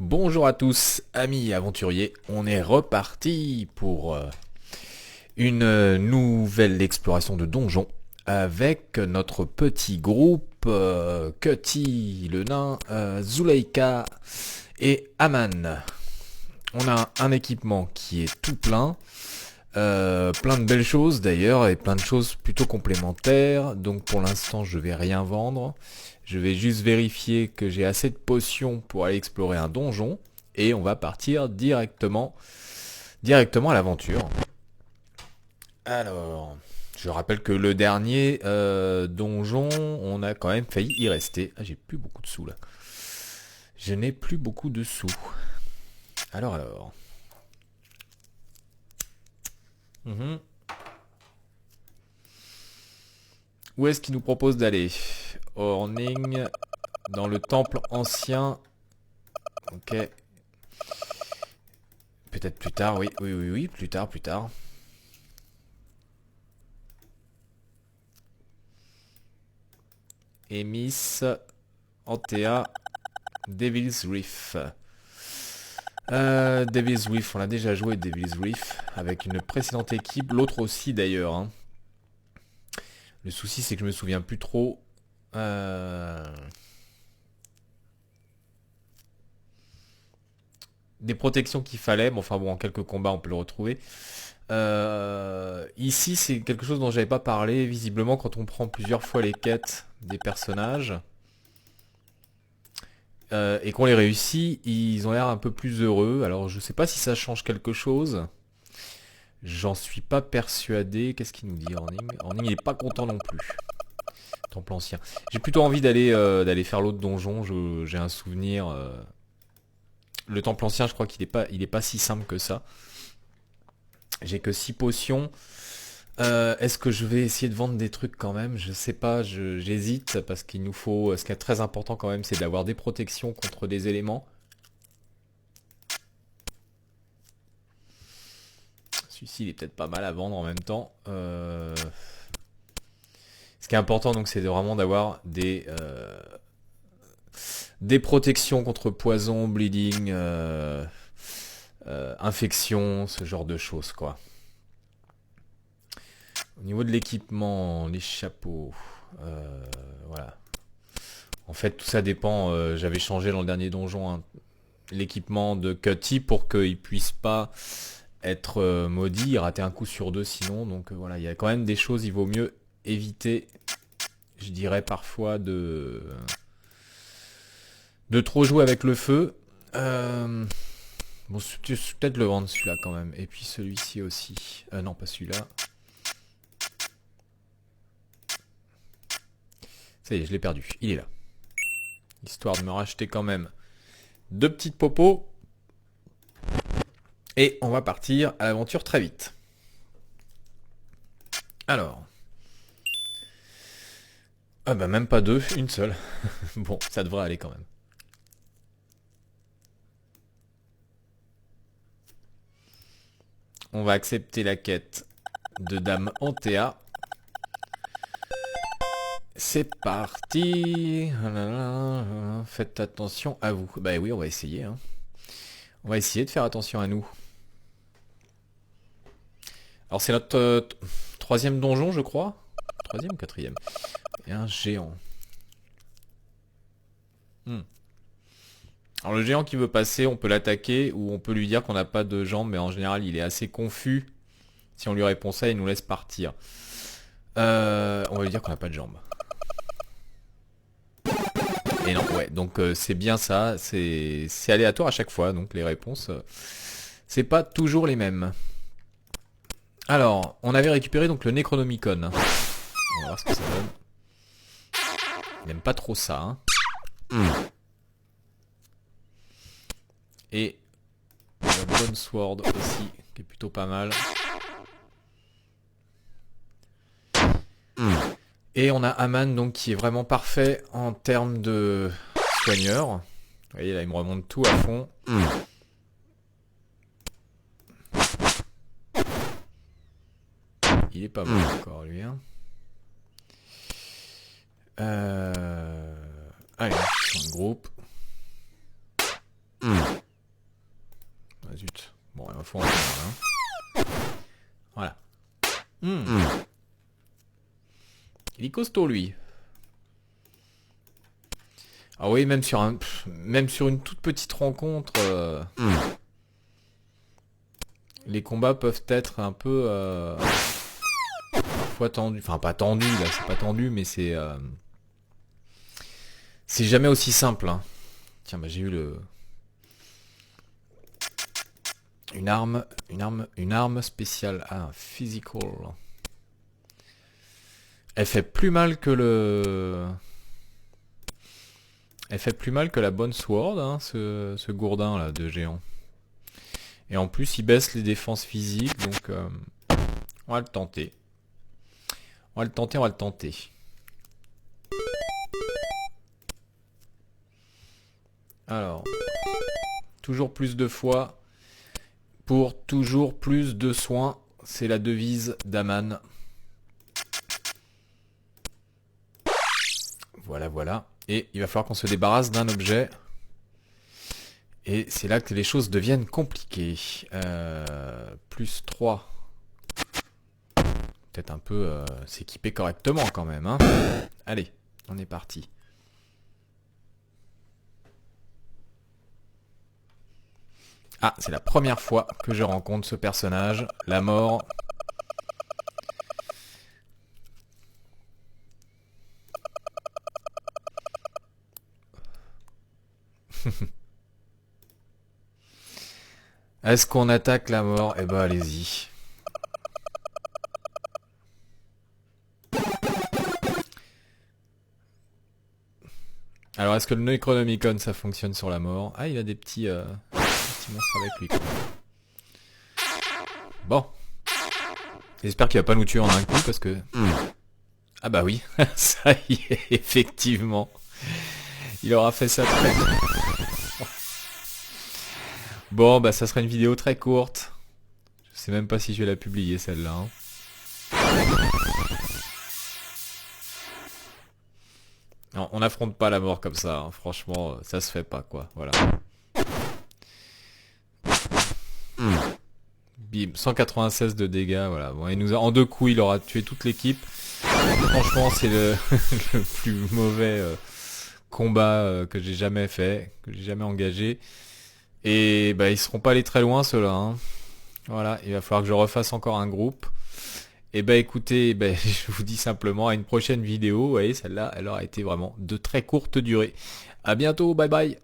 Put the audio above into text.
Bonjour à tous, amis aventuriers, on est reparti pour une nouvelle exploration de donjon avec notre petit groupe Cutty, le nain, Zuleika et Aman. On a un équipement qui est tout plein, plein de belles choses d'ailleurs et plein de choses plutôt complémentaires, donc pour l'instant je vais rien vendre. Je vais juste vérifier que j'ai assez de potions pour aller explorer un donjon. Et on va partir directement à l'aventure. Alors, je rappelle que le dernier donjon, on a quand même failli y rester. Ah, j'ai plus beaucoup de sous là. Je n'ai plus beaucoup de sous. Alors. Mhm. Où est-ce qu'il nous propose d'aller? Orning, dans le temple ancien. Ok. Peut-être plus tard, oui, plus tard. Emis, Antea, Devil's Reef. Devil's Reef, on a déjà joué Devil's Reef avec une précédente équipe, l'autre aussi d'ailleurs. Hein. Le souci c'est que je me souviens plus trop. Des protections qu'il fallait, bon enfin bon en quelques combats on peut le retrouver. Ici c'est quelque chose dont j'avais pas parlé, visiblement quand on prend plusieurs fois les quêtes des personnages. Et qu'on les réussit, ils ont l'air un peu plus heureux. Alors je sais pas si ça change quelque chose. J'en suis pas persuadé. Qu'est-ce qu'il nous dit, Orning? Orning il est pas content non plus. Temple ancien. J'ai plutôt envie d'aller faire l'autre donjon. J'ai un souvenir. Le temple ancien, je crois qu'il est pas si simple que ça. J'ai que 6 potions. Est-ce que je vais essayer de vendre des trucs quand même? Je sais pas, j'hésite parce qu'il nous faut. Ce qui est très important quand même, c'est d'avoir des protections contre des éléments. Celui-ci, il est peut-être pas mal à vendre en même temps. Ce qui est important, donc, c'est vraiment d'avoir des protections contre poison, bleeding, infection, ce genre de choses, quoi. Au niveau de l'équipement, les chapeaux, voilà. En fait, tout ça dépend. J'avais changé dans le dernier donjon hein, l'équipement de Cutty pour qu'il puisse pas être maudit, rater un coup sur deux sinon. Donc voilà, il y a quand même des choses, il vaut mieux éviter, je dirais parfois, de trop jouer avec le feu. Bon, peut-être le vendre celui-là quand même. Et puis celui-ci aussi. Non, pas celui-là. Ça y est, je l'ai perdu. Il est là. Histoire de me racheter quand même deux petites popos. Et on va partir à l'aventure très vite. Alors. Ah bah même pas deux, une seule. Bon, ça devrait aller quand même. On va accepter la quête de Dame Antea. C'est parti. Faites attention à vous. Bah oui, on va essayer. Hein. On va essayer de faire attention à nous. Alors c'est notre troisième donjon, je crois. Troisième ou quatrième? Et un géant. Alors le géant qui veut passer, on peut l'attaquer ou on peut lui dire qu'on n'a pas de jambes, mais en général il est assez confus. Si on lui répond ça, il nous laisse partir. On va lui dire qu'on n'a pas de jambes. Et non, ouais, donc c'est bien ça, c'est aléatoire à chaque fois, donc les réponses, c'est pas toujours les mêmes. Alors, on avait récupéré donc le Necronomicon. On va voir ce que ça donne. Il n'aime pas trop ça. Hein. Et la Bone Sword aussi, qui est plutôt pas mal. Et on a Aman donc qui est vraiment parfait en termes de soigneur. Vous voyez là il me remonte tout à fond. Il est pas mal encore lui. Hein. Allez, on groupe. faut en prendre, hein. Voilà. Il est costaud, lui. Ah oui, même sur une toute petite rencontre, les combats peuvent être un peu parfois tendus. Enfin, pas tendus, là, c'est pas tendu, mais c'est jamais aussi simple, hein. Tiens, bah j'ai eu une arme spéciale. Ah, physical. Elle fait plus mal que Elle fait plus mal que la bonne sword, hein, ce gourdin là de géant. Et en plus, il baisse les défenses physiques, donc on va le tenter. On va le tenter. Alors, toujours plus de fois pour toujours plus de soins. C'est la devise d'Aman. Voilà, voilà. Et il va falloir qu'on se débarrasse d'un objet. Et c'est là que les choses deviennent compliquées. Plus 3. Peut-être un peu s'équiper correctement quand même, hein. Allez, on est parti. Ah, c'est la première fois que je rencontre ce personnage. La mort. Est-ce qu'on attaque la mort? Eh ben, allez-y. Alors, est-ce que le Necronomicon, ça fonctionne sur la mort? Ah, il a des petits monstres avec lui, quoi. Bon. J'espère qu'il va pas nous tuer en un coup, parce que... Ah bah oui, ça y est, effectivement. Il aura fait ça très bien. Bon, bah ça sera une vidéo très courte. Je sais même pas si je vais la publier, celle-là, hein. Non, on n'affronte pas la mort comme ça, hein. Franchement, ça se fait pas, quoi. Voilà. Bim, 196 de dégâts, voilà. Bon, il nous a, en 2 coups, il aura tué toute l'équipe. Franchement, c'est le plus mauvais combat que j'ai jamais fait, que j'ai jamais engagé. Et bah ils seront pas allés très loin ceux-là, hein. Voilà, il va falloir que je refasse encore un groupe. Et bah écoutez, bah, je vous dis simplement à une prochaine vidéo. Vous voyez, celle-là, elle aura été vraiment de très courte durée. À bientôt, bye bye.